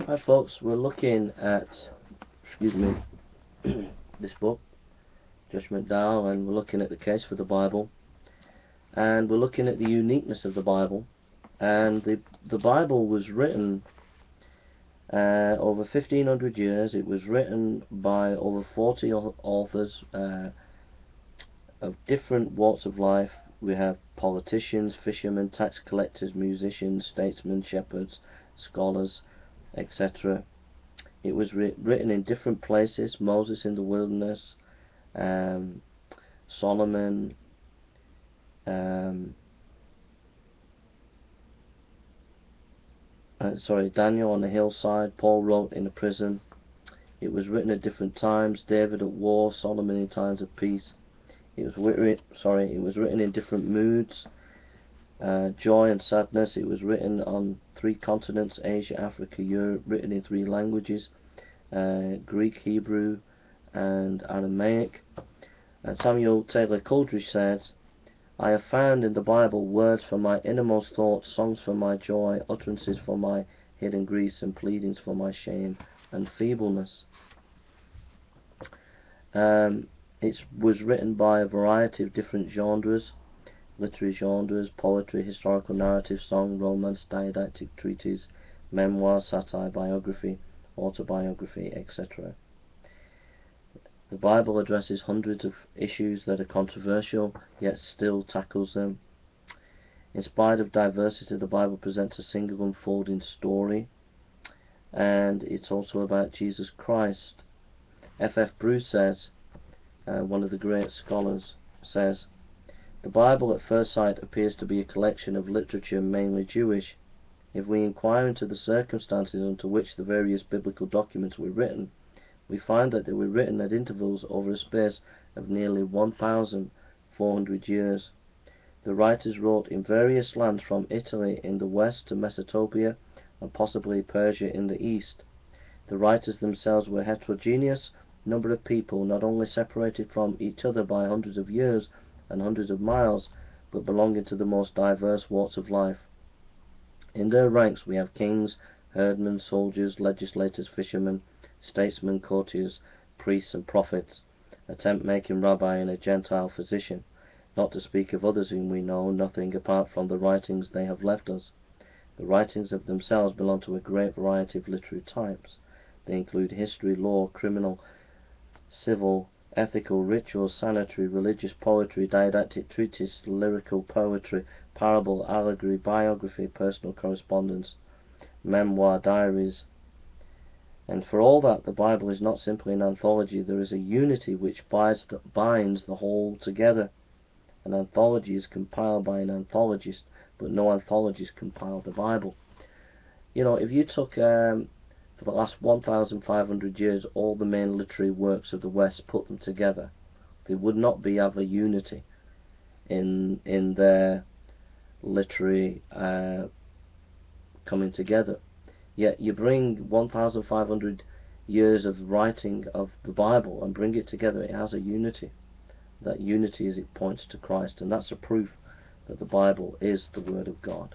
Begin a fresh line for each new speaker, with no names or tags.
Hi folks, we're looking at, this book, Josh McDowell, and we're looking at the case for the Bible, and we're looking at the uniqueness of the Bible. And the Bible was written over 1500 years. It was written by over 40 authors of different walks of life. We have politicians, fishermen, tax collectors, musicians, statesmen, shepherds, scholars, etc. It was written in different places. Moses in the wilderness, Solomon, Daniel on the hillside, Paul wrote in a prison. It was written at different times. David at war, Solomon in times of peace. It was written in different moods, joy and sadness. It was written on 3 continents: Asia, Africa, Europe. Written in 3 languages: Greek, Hebrew, and Aramaic. And Samuel Taylor Coleridge says, "I have found in the Bible words for my innermost thoughts, songs for my joy, utterances for my hidden griefs, and pleadings for my shame and feebleness." It was written by a variety of different genres: literary genres, poetry, historical narrative, song, romance, didactic treatise, memoir, satire, biography, autobiography, etc. The Bible addresses hundreds of issues that are controversial, yet still tackles them. In spite of diversity, the Bible presents a single unfolding story, and it's also about Jesus Christ. F.F. Bruce says, one of the great scholars, says, "The Bible at first sight appears to be a collection of literature mainly Jewish. If we inquire into the circumstances under which the various biblical documents were written, we find that they were written at intervals over a space of nearly 1,400 years. The writers wrote in various lands, from Italy in the west to Mesopotamia and possibly Persia in the east. The writers themselves were heterogeneous number of people, not only separated from each other by hundreds of years and hundreds of miles, but belonging to the most diverse walks of life. In their ranks we have kings, herdmen, soldiers, legislators, fishermen, statesmen, courtiers, priests and prophets, a tent-making rabbi and a Gentile physician, not to speak of others whom we know nothing apart from the writings they have left us. The writings of themselves belong to a great variety of literary types. They include history, law, criminal, civil, ethical, ritual, sanitary, religious, poetry, didactic treatise, lyrical poetry, parable, allegory, biography, personal correspondence, memoir, diaries. And for all that the Bible is not simply an anthology, there is a unity which binds the whole together. An anthology is compiled by an anthologist, but no anthologist compiled the Bible. You know, if you took for the last 1,500 years all the main literary works of the West, put them together, they would not have a unity in their literary coming together. Yet you bring 1,500 years of writing of the Bible and bring it together, it has a unity. That unity is, it points to Christ, and that's a proof that the Bible is the Word of God.